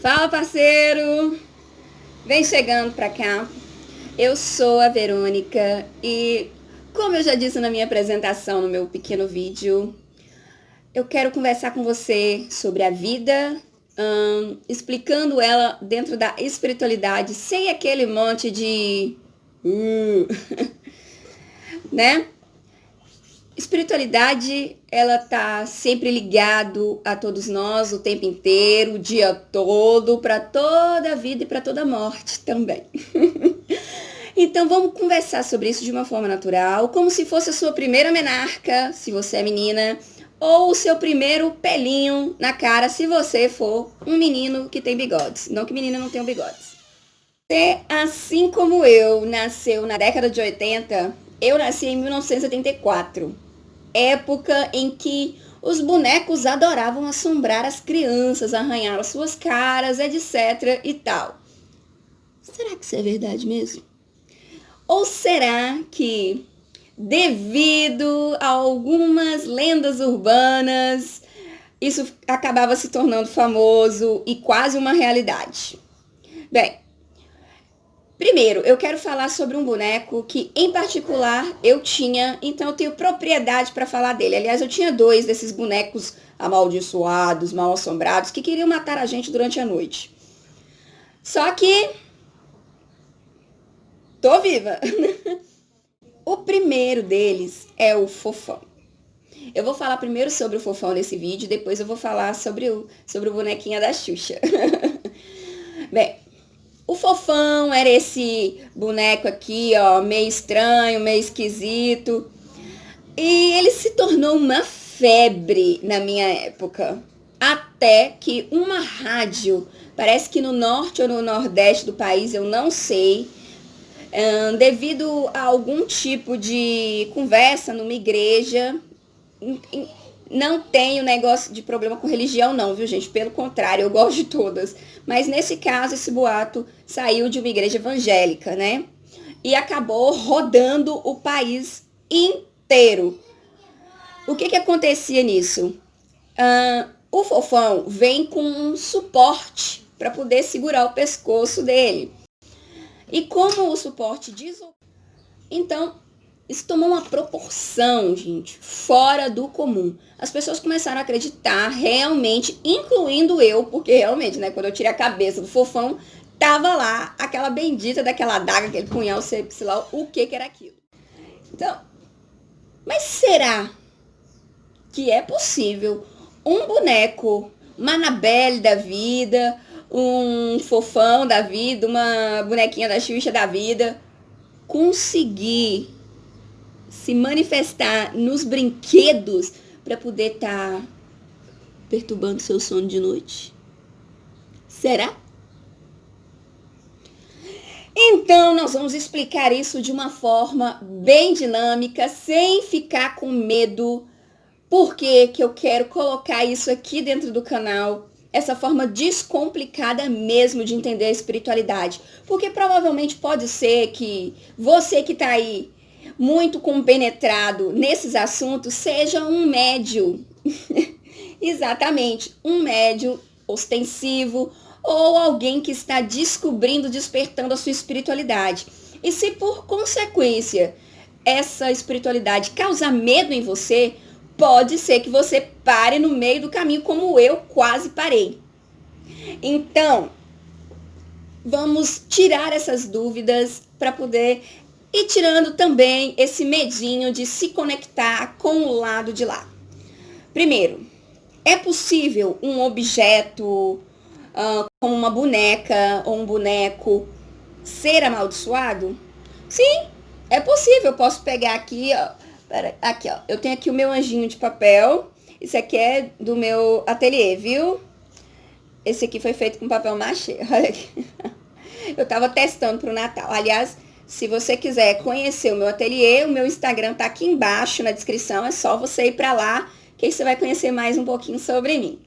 Fala, parceiro! Vem chegando pra cá. Eu sou a Verônica e, como eu já disse na minha apresentação, no meu pequeno vídeo, eu quero conversar com você sobre a vida, explicando ela dentro da espiritualidade, sem aquele monte de... né? Espiritualidade, ela tá sempre ligado a todos nós o tempo inteiro, o dia todo, para toda a vida e para toda a morte também. Então vamos conversar sobre isso de uma forma natural, como se fosse a sua primeira menarca, se você é menina, ou o seu primeiro pelinho na cara, se você for um menino que tem bigodes. Não que menina não tenha bigodes. Você, assim como eu, nasceu na década de 80, eu nasci em 1974. Época em que os bonecos adoravam assombrar as crianças, arranhar as suas caras, etc e tal. Será que isso é verdade mesmo? Ou será que, devido a algumas lendas urbanas, isso acabava se tornando famoso e quase uma realidade? Bem, primeiro, eu quero falar sobre um boneco que, em particular, eu tinha, então eu tenho propriedade para falar dele. Aliás, eu tinha 2 desses bonecos amaldiçoados, mal assombrados, que queriam matar a gente durante a noite. Só que tô viva. O primeiro deles é o Fofão. Eu vou falar primeiro sobre o Fofão nesse vídeo, depois eu vou falar sobre o bonequinho da Xuxa. Bem, o Fofão era esse boneco aqui, ó, meio estranho, meio esquisito. E ele se tornou uma febre na minha época. Até que uma rádio, parece que no norte ou no nordeste do país, eu não sei, devido a algum tipo de conversa numa igreja, não tenho negócio de problema com religião não, viu gente? Pelo contrário, eu gosto de todas. Mas nesse caso, esse boato saiu de uma igreja evangélica, né? E acabou rodando o país inteiro. O que acontecia nisso? O Fofão vem com um suporte para poder segurar o pescoço dele. E como o suporte deslocou, então isso tomou uma proporção, gente, fora do comum. As pessoas começaram a acreditar realmente, incluindo eu, porque realmente, né, quando eu tirei a cabeça do Fofão, tava lá aquela bendita daquela adaga, aquele punhal, sei lá o que era aquilo. Então, mas será que é possível um boneco, uma Annabelle da vida, um Fofão da vida, uma bonequinha da Xuxa da vida, conseguir se manifestar nos brinquedos para poder estar perturbando seu sono de noite? Será? Então, nós vamos explicar isso de uma forma bem dinâmica, sem ficar com medo. Por que eu quero colocar isso aqui dentro do canal? Essa forma descomplicada mesmo de entender a espiritualidade. Porque provavelmente pode ser que você que está aí muito compenetrado nesses assuntos seja um médium. Exatamente, um médium ostensivo ou alguém que está descobrindo, despertando a sua espiritualidade. E se por consequência essa espiritualidade causar medo em você, pode ser que você pare no meio do caminho, como eu quase parei. Então, vamos tirar essas dúvidas para poder ir tirando também esse medinho de se conectar com o lado de lá. Primeiro, é possível um objeto, como uma boneca ou um boneco, ser amaldiçoado? Sim, é possível. Eu posso pegar aqui, ó. Aqui, ó. Eu tenho aqui o meu anjinho de papel. Isso aqui é do meu ateliê, viu? Esse aqui foi feito com papel machê. Olha aqui. Eu tava testando pro Natal. Aliás, se você quiser conhecer o meu ateliê, o meu Instagram tá aqui embaixo na descrição. É só você ir pra lá, que aí você vai conhecer mais um pouquinho sobre mim.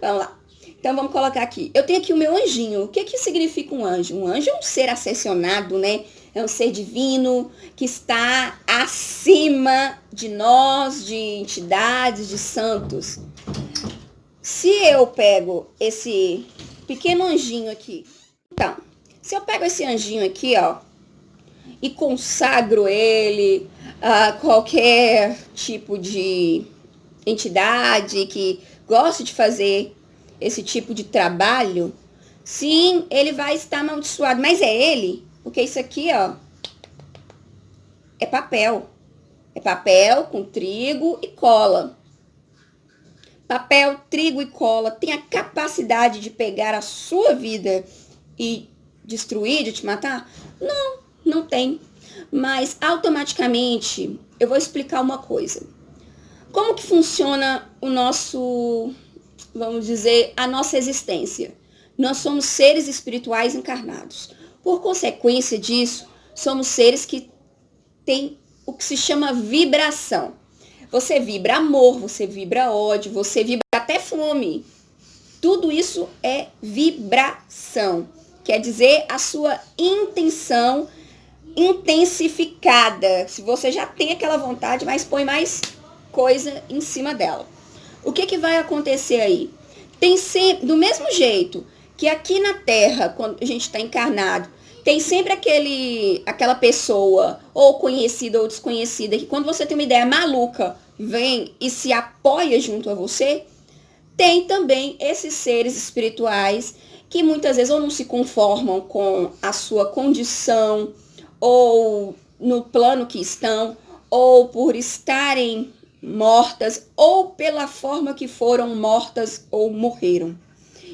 Vamos lá. Então, vamos colocar aqui. Eu tenho aqui o meu anjinho. O que significa um anjo? Um anjo é um ser ascensionado, né? É um ser divino que está acima de nós, de entidades, de santos. Se eu pego esse pequeno anjinho aqui, então, se eu pego esse anjinho aqui, ó, e consagro ele a qualquer tipo de entidade que goste de fazer esse tipo de trabalho, sim, ele vai estar amaldiçoado. Mas é ele, porque isso aqui, ó, é papel. É papel com trigo e cola. Papel, trigo e cola tem a capacidade de pegar a sua vida e destruir, de te matar? Não, não tem. Mas automaticamente eu vou explicar uma coisa. Como que funciona o nosso, vamos dizer, a nossa existência? Nós somos seres espirituais encarnados. Por consequência disso, somos seres que têm o que se chama vibração. Você vibra amor, você vibra ódio, você vibra até fome. Tudo isso é vibração. Quer dizer, a sua intenção intensificada. Se você já tem aquela vontade, mas põe mais coisa em cima dela. O que, que vai acontecer aí? Tem sempre, do mesmo jeito que aqui na Terra, quando a gente está encarnado, tem sempre aquela pessoa, ou conhecida ou desconhecida, que quando você tem uma ideia maluca, vem e se apoia junto a você. Tem também esses seres espirituais que muitas vezes ou não se conformam com a sua condição, ou no plano que estão, ou por estarem mortas, ou pela forma que foram mortas ou morreram.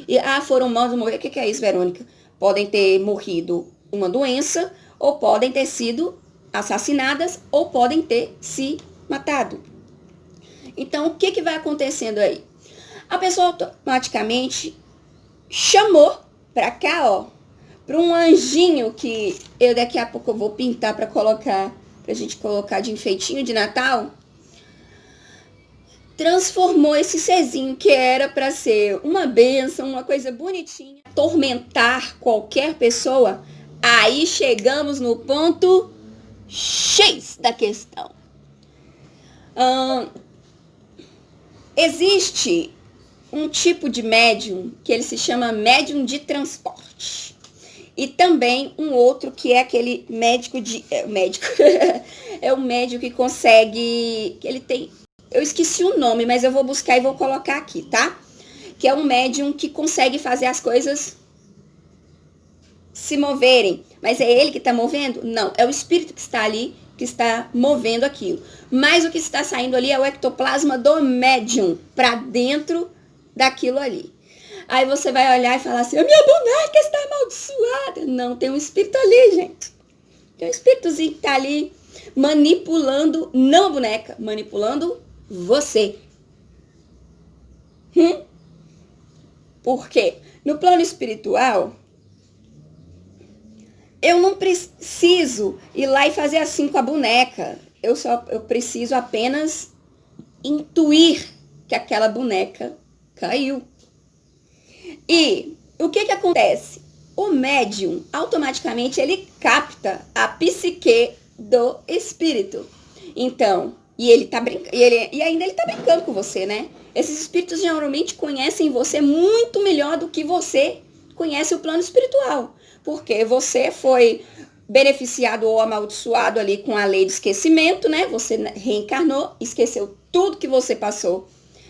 E, foram mortas ou morreram. O que é isso, Verônica? Podem ter morrido uma doença, ou podem ter sido assassinadas, ou podem ter se matado. Então, o que vai acontecendo aí? A pessoa automaticamente chamou pra cá, ó, pra um anjinho que eu daqui a pouco eu vou pintar pra colocar, pra gente colocar de enfeitinho de Natal. Transformou esse serzinho que era pra ser uma bênção, uma coisa bonitinha, atormentar qualquer pessoa. Aí chegamos no ponto X da questão. Existe um tipo de médium que ele se chama médium de transporte. E também um outro que é aquele médico de... é o médico que consegue... que ele tem... Eu esqueci o nome, mas eu vou buscar e vou colocar aqui, tá? Que é um médium que consegue fazer as coisas se moverem. Mas é ele que está movendo? Não, é o espírito que está ali, que está movendo aquilo. Mas o que está saindo ali é o ectoplasma do médium para dentro daquilo ali. Aí você vai olhar e falar assim, a minha boneca está amaldiçoada. Não, tem um espírito ali, gente. Tem um espíritozinho que está ali manipulando, não a boneca, manipulando você. Por quê? No plano espiritual, eu não preciso ir lá e fazer assim com a boneca. Eu preciso apenas intuir que aquela boneca caiu. E o que acontece? O médium, automaticamente, ele capta a psique do espírito. Então, e ele tá brincando, e ainda ele tá brincando com você, né? Esses espíritos geralmente conhecem você muito melhor do que você conhece o plano espiritual. Porque você foi beneficiado ou amaldiçoado ali com a lei do esquecimento, né? Você reencarnou, esqueceu tudo que você passou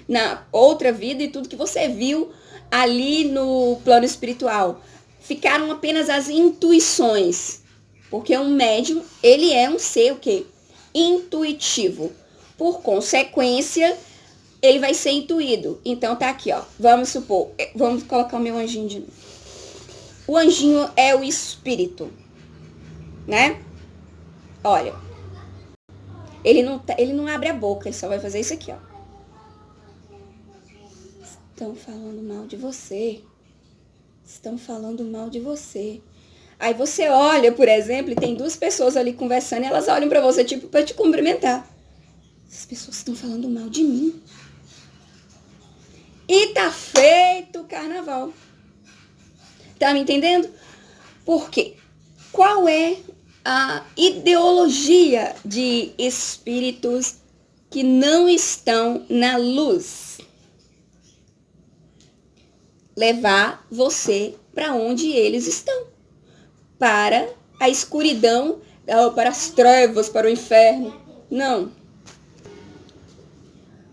na outra vida e tudo que você viu ali no plano espiritual. Ficaram apenas as intuições. Porque um médium, ele é um ser o quê? Intuitivo. Por consequência, ele vai ser intuído. Então tá aqui, ó. Vamos supor, vamos colocar o meu anjinho de novo. O anjinho é o espírito, né? Olha, ele não abre a boca, ele só vai fazer isso aqui, ó. Estão falando mal de você. Estão falando mal de você. Aí você olha, por exemplo, e tem duas pessoas ali conversando e elas olham pra você, tipo, pra te cumprimentar. Essas pessoas estão falando mal de mim. E tá feito o carnaval. Tá me entendendo? Por quê? Qual é a ideologia de espíritos que não estão na luz? levar você para onde eles estão. Para a escuridão, para as trevas, para o inferno. Não.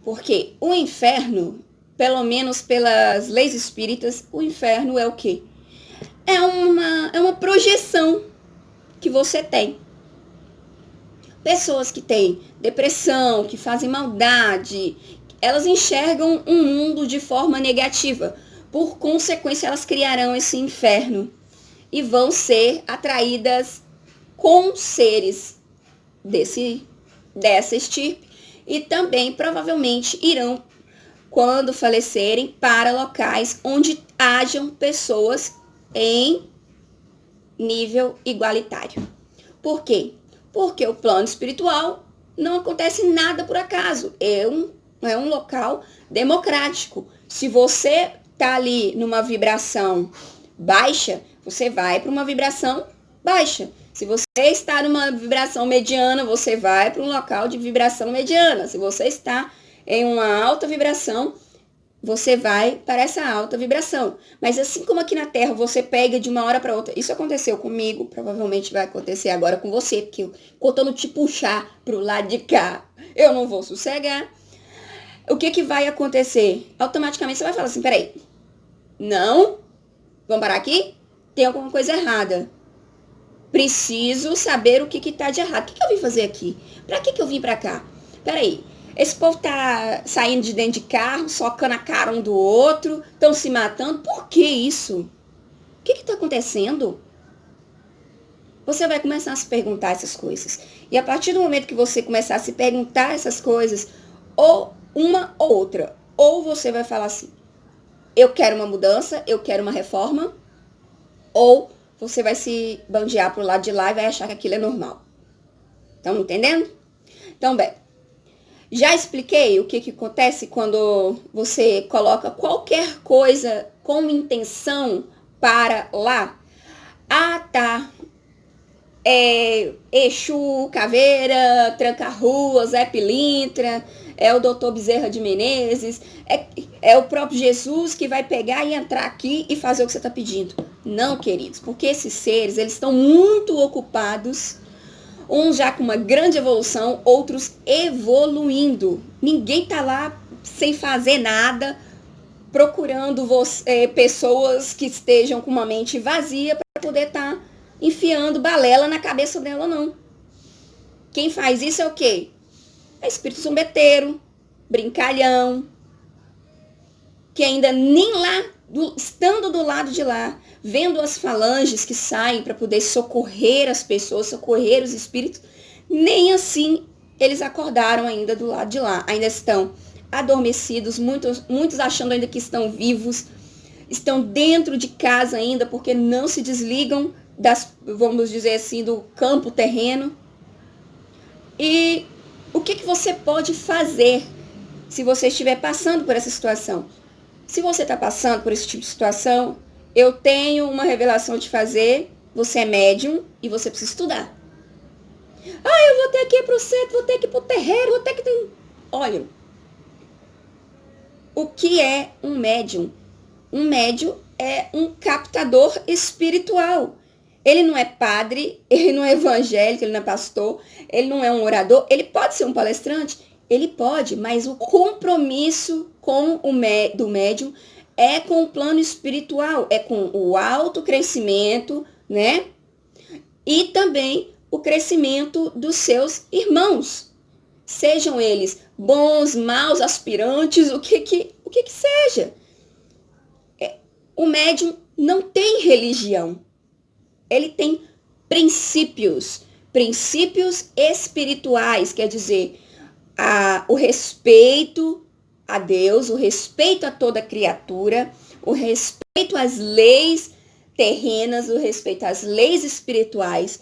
Porque o inferno, pelo menos pelas leis espíritas, o inferno é o quê? É uma projeção que você tem. Pessoas que têm depressão, que fazem maldade, elas enxergam um mundo de forma negativa. Por consequência, elas criarão esse inferno e vão ser atraídas com seres dessa estirpe e também provavelmente irão, quando falecerem, para locais onde hajam pessoas em nível igualitário. Por quê? Porque o plano espiritual não acontece nada por acaso. É um local democrático. Se você está ali numa vibração baixa, você vai para uma vibração baixa. Se você está numa vibração mediana, você vai para um local de vibração mediana. Se você está em uma alta vibração, você vai para essa alta vibração. Mas assim como aqui na Terra você pega de uma hora para outra, isso aconteceu comigo, provavelmente vai acontecer agora com você, porque contando te puxar para o lado de cá, eu não vou sossegar. O que vai acontecer? Automaticamente você vai falar assim, peraí, não, vamos parar aqui? Tem alguma coisa errada. Preciso saber o que está de errado. O que eu vim fazer aqui? Para que eu vim para cá? Peraí. Esse povo tá saindo de dentro de carro, socando a cara um do outro, estão se matando. Por que isso? O que está acontecendo? Você vai começar a se perguntar essas coisas. E a partir do momento que você começar a se perguntar essas coisas, ou uma ou outra, ou você vai falar assim, eu quero uma mudança, eu quero uma reforma, ou você vai se bandear pro lado de lá e vai achar que aquilo é normal. Estão entendendo? Então, bem, já expliquei o que acontece quando você coloca qualquer coisa com intenção para lá. Ah, tá. Exu, Caveira, Tranca-Rua, Zé Pilintra, é o Dr. Bezerra de Menezes, é o próprio Jesus que vai pegar e entrar aqui e fazer o que você está pedindo. Não, queridos, porque esses seres, eles estão muito ocupados, uns já com uma grande evolução, outros evoluindo. Ninguém tá lá sem fazer nada, procurando pessoas que estejam com uma mente vazia para poder estar enfiando balela na cabeça dela, não. Quem faz isso é o quê? É espírito zombeteiro, brincalhão, que ainda nem lá, estando do lado de lá, vendo as falanges que saem para poder socorrer as pessoas, socorrer os espíritos, nem assim eles acordaram ainda do lado de lá. Ainda estão adormecidos, muitos achando ainda que estão vivos, estão dentro de casa ainda, porque não se desligam vamos dizer assim, do campo terreno. E o que você pode fazer se você estiver passando por essa situação? Se você está passando por esse tipo de situação, eu tenho uma revelação a te fazer. Você é médium e você precisa estudar. Ah, eu vou ter que ir para o centro, vou ter que ir para o terreiro, vou ter que... Olha, o que é um médium? Um médium é um captador espiritual. Ele não é padre, ele não é evangélico, ele não é pastor, ele não é um orador, ele pode ser um palestrante, ele pode, mas o compromisso do médium é com o plano espiritual, é com o autocrescimento, né? E também o crescimento dos seus irmãos. Sejam eles bons, maus, aspirantes, o que seja. O médium não tem religião. Ele tem princípios espirituais, quer dizer, o respeito a Deus, o respeito a toda criatura, o respeito às leis terrenas, o respeito às leis espirituais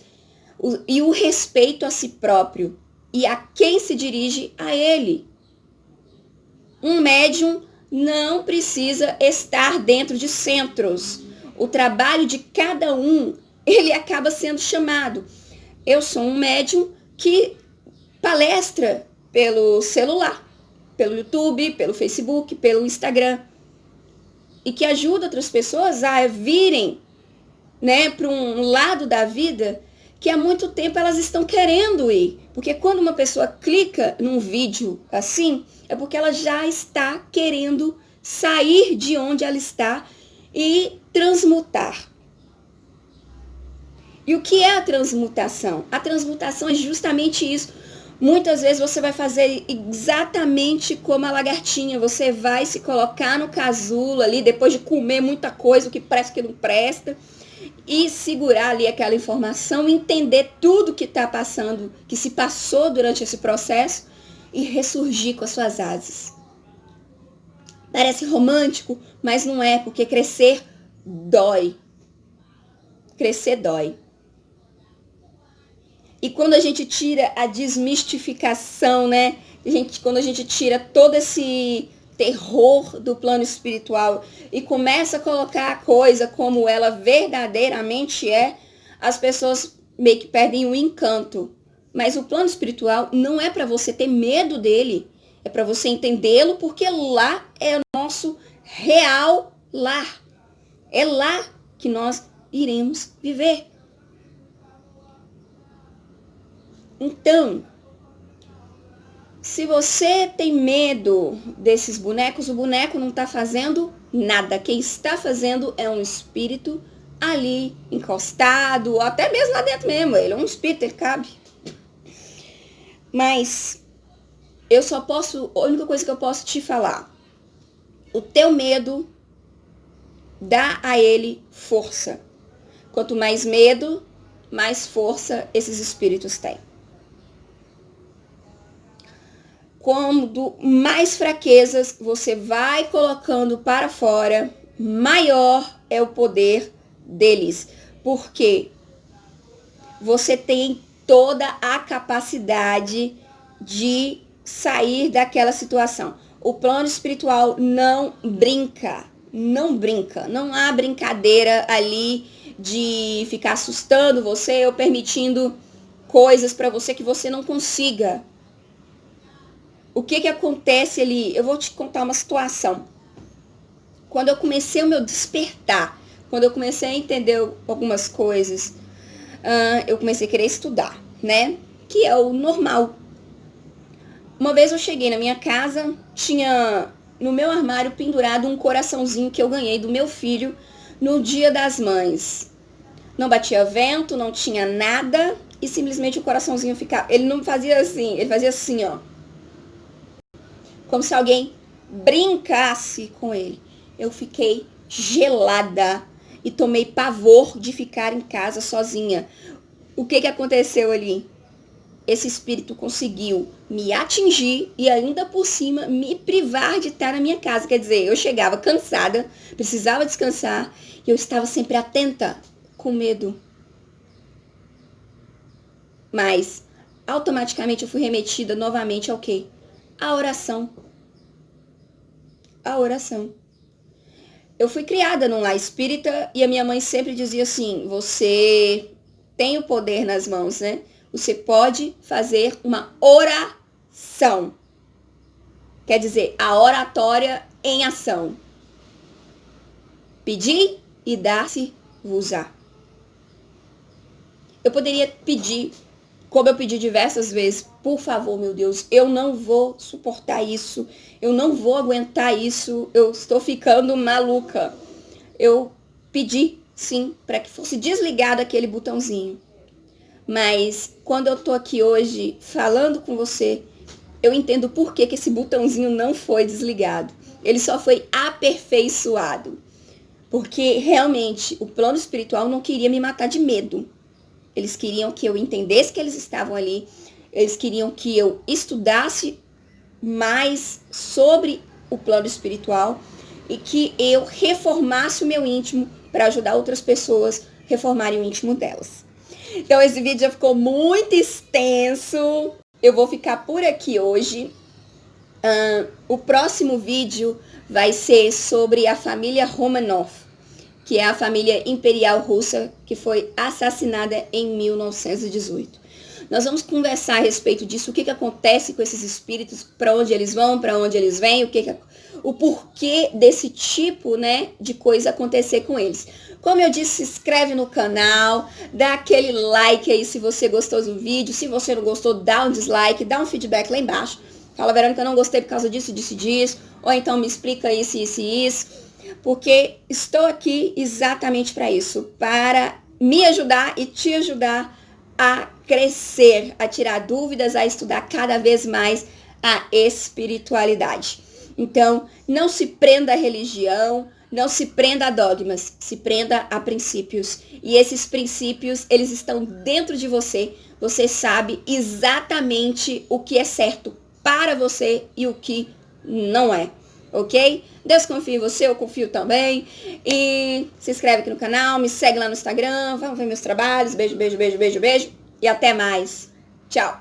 e o respeito a si próprio e a quem se dirige a ele. Um médium não precisa estar dentro de centros. O trabalho de cada um, ele acaba sendo chamado. Eu sou um médium que palestra pelo celular, pelo YouTube, pelo Facebook, pelo Instagram. e que ajuda outras pessoas a virem, né, para um lado da vida que há muito tempo elas estão querendo ir. Porque quando uma pessoa clica num vídeo assim, é porque ela já está querendo sair de onde ela está e transmutar. E o que é a transmutação? A transmutação é justamente isso. Muitas vezes você vai fazer exatamente como a lagartinha. Você vai se colocar no casulo ali, depois de comer muita coisa, o que presta, o que não presta, e segurar ali aquela informação, entender tudo que está passando, que se passou durante esse processo, e ressurgir com as suas asas. Parece romântico, mas não é, porque crescer dói. Crescer dói. E quando a gente tira a desmistificação, né? Quando a gente tira todo esse terror do plano espiritual e começa a colocar a coisa como ela verdadeiramente é, as pessoas meio que perdem o encanto. Mas o plano espiritual não é para você ter medo dele, é para você entendê-lo, porque lá é o nosso real lar. É lá que nós iremos viver. Então, se você tem medo desses bonecos, o boneco não está fazendo nada. Quem está fazendo é um espírito ali, encostado, ou até mesmo lá dentro mesmo. Ele é um espírito, ele cabe. Mas a única coisa que eu posso te falar, o teu medo dá a ele força. Quanto mais medo, mais força esses espíritos têm. Quando mais fraquezas você vai colocando para fora, maior é o poder deles. Porque você tem toda a capacidade de sair daquela situação. O plano espiritual não brinca. Não há brincadeira ali de ficar assustando você ou permitindo coisas para você que você não consiga. O que acontece ali? Eu vou te contar uma situação. Quando eu comecei o meu despertar, quando eu comecei a entender algumas coisas, eu comecei a querer estudar, né? Que é o normal. Uma vez eu cheguei na minha casa, tinha no meu armário pendurado um coraçãozinho que eu ganhei do meu filho no Dia das Mães. Não batia vento, não tinha nada, e simplesmente o coraçãozinho ficava... Ele não fazia assim, ele fazia assim, ó. Como se alguém brincasse com ele. Eu fiquei gelada e tomei pavor de ficar em casa sozinha. O que aconteceu ali? Esse espírito conseguiu me atingir e ainda por cima me privar de estar na minha casa. Quer dizer, eu chegava cansada, precisava descansar e eu estava sempre atenta, com medo. Mas automaticamente eu fui remetida novamente ao quê? A oração. A oração. Eu fui criada num lar espírita e a minha mãe sempre dizia assim, você tem o poder nas mãos, né? Você pode fazer uma oração. Quer dizer, a oratória em ação. Pedir e dar-se-vos-á. Eu poderia pedir, como eu pedi diversas vezes, por favor, meu Deus, eu não vou suportar isso, eu não vou aguentar isso, eu estou ficando maluca. Eu pedi, sim, para que fosse desligado aquele botãozinho. Mas quando eu tô aqui hoje falando com você, eu entendo por que esse botãozinho não foi desligado. Ele só foi aperfeiçoado. Porque realmente o plano espiritual não queria me matar de medo. Eles queriam que eu entendesse que eles estavam ali. Eles queriam que eu estudasse mais sobre o plano espiritual e que eu reformasse o meu íntimo para ajudar outras pessoas a reformarem o íntimo delas. Então esse vídeo já ficou muito extenso. Eu vou ficar por aqui hoje. O próximo vídeo vai ser sobre a família Romanov, que é a família imperial russa que foi assassinada em 1918. Nós vamos conversar a respeito disso, o que acontece com esses espíritos, para onde eles vão, para onde eles vêm, o porquê desse tipo, né, de coisa acontecer com eles. Como eu disse, se inscreve no canal, dá aquele like aí se você gostou do vídeo. Se você não gostou, dá um dislike, dá um feedback lá embaixo. Fala, Verônica, eu não gostei por causa disso, disso, disso. Ou então me explica isso, isso e isso. Porque estou aqui exatamente para isso. Para me ajudar e te ajudar a crescer, a tirar dúvidas, a estudar cada vez mais a espiritualidade. Então, não se prenda à religião, não se prenda a dogmas, se prenda a princípios. E esses princípios, eles estão dentro de você. Você sabe exatamente o que é certo para você e o que não é. Ok? Deus confia em você, eu confio também. E se inscreve aqui no canal, me segue lá no Instagram, vamos ver meus trabalhos. Beijo, beijo, beijo, beijo, beijo. E até mais. Tchau.